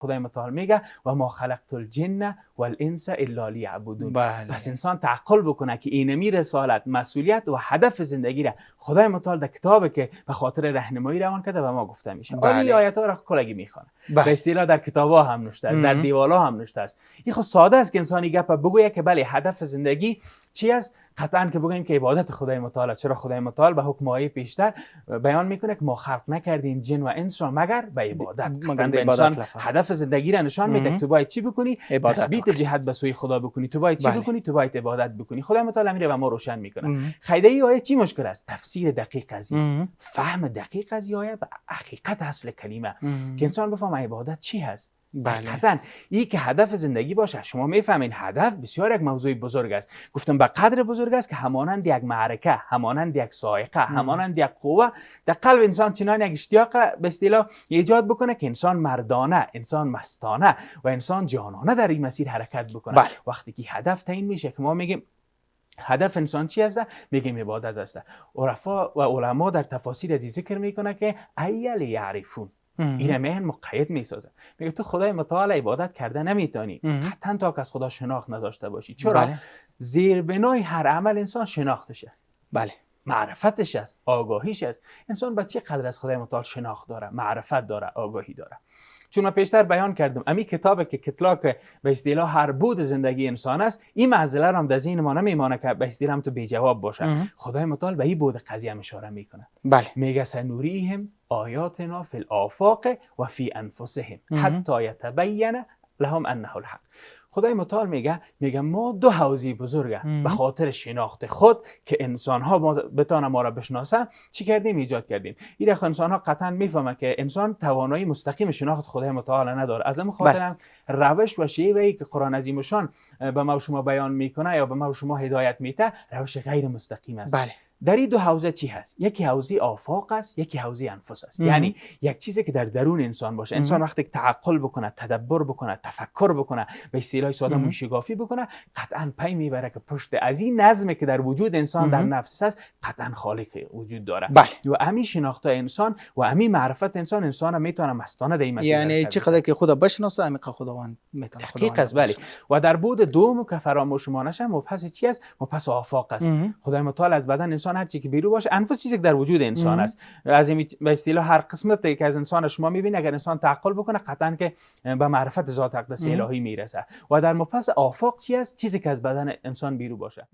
خدای متعال میگه و ما خلقت الجن والانس الا لیعبدون. پس انسان تعقل بکنه که اینمی رسالت، مسئولیت و هدف زندگی را خدای متعال در کتابی که به خاطر راهنمایی روان کرده و ما گفته میشه. این آیات ها را کلگی میخوانه. به اصطلاح در کتابا هم نوشته است، در دیوالا هم نوشته است. این خود ساده است که انسانی گپ بگویه که بله هدف زندگی چی است؟ قطعاً که بگیم که عبادت خدای متعال. چرا خدای متعال به حکم آیه پیشتر بیان میکنه که ما خلق نکردیم جن و انس را مگر به عبادت. به انسان هدف زندگی را نشان میده که تو باید چی بکنی؟ تثبیت جهت به سوی خدا بکنی. تو باید چی بکنی؟ تو باید عبادت بکنی. خدای متعال میره و ما روشن میکنه. خیلی این آیه چی مشکل است؟ تفسیر دقیق از این، فهم دقیق از این آیه به حقیقت اصل کلمه که انسان بفهمه عبادت چی هست. حقیقتاً این که هدف زندگی باشه. شما میفهمین هدف بسیار یک موضوع بزرگ است. گفتم به قدر بزرگ است که همانند یک معرکه، همانند یک صاعقه، همانند یک قوه در قلب انسان چنان یک اشتیاق به اصطلاح ایجاد بکنه که انسان مردانه، انسان مستانه و انسان جانانه در این مسیر حرکت بکنه. وقتی که هدف تعیین میشه که ما میگیم هدف انسان چی است؟ میگیم عبادت است. عرفا و علما در تفاسیر از ذکر میکنه که ایل یعرفون، این مهن مقید میسازه. میگه تو خدای متعال عبادت کرده نمیتونی قطعا تا که از خدا شناخت نداشته باشی. چرا؟ زیربنای هر عمل انسان شناختش است. معرفتش است، آگاهیش است. انسان با چه قدر از خدای متعال شناخت داره، معرفت داره، آگاهی داره. چون من پیشتر بیان کردم امی کتابی که کتلاک به اصطلاح هر بود زندگی انسان است، این معضله را هم در ذهن ما نمیمانه که به اصطلاح هم تو بی جواب باشه. خدای متعال به این بود قضیه اشاره میکنه. میگه سنوریهم آیاتنا فی الآفاق و فی انفسهم حتی یتبین لهم انه الحق. خدای متعال میگه ما دو حوزه بزرگه به خاطر شناخت خود که انسان ها بتونه ما را بشناسه چی کردیم؟ ایجاد کردیم. این انسان ها قطعا میفهمه که انسان توانایی مستقیم شناخت خدای متعال نداره. از همین خاطر روش و شیوهی که قرآن عظیم شان به ما و شما بیان میکنه یا به ما و شما هدایت میده روش غیر مستقیم است. در این دو حوزه چی هست؟ یکی حوزه آفاق است، یکی حوزه انفس است. یعنی یک چیزی که در درون انسان باشه. انسان وقتی که تعقل بکنه، تدبر بکنه، تفکر بکنه، به اصطلاح ساده موشگافی بکنه، قطعا پی میبره که پشت از این نظمی که در وجود انسان در نفس است قطعا خالق وجود داره. و همین شناخت انسان و همین معرفت انسان میتونه مستانه در این مسیر. یعنی چقدر که خدا بشناسه همین خداوند میتونه خداوند. و در بود دوم که فراموش ما نشه مبحث چی است؟ مبحث آفاق است. خدای متعال از بدن انسان هر چی که بیرون باشه، انفس چیزی که در وجود انسان است. از این به اصطلاح هر قسمتی که از انسان شما میبینید اگر انسان تعقل بکنه قطعا که به معرفت ذات اقدس الهی میرسه. و در مبحث آفاق چی است؟ چیزی که از بدن انسان بیرون باشه.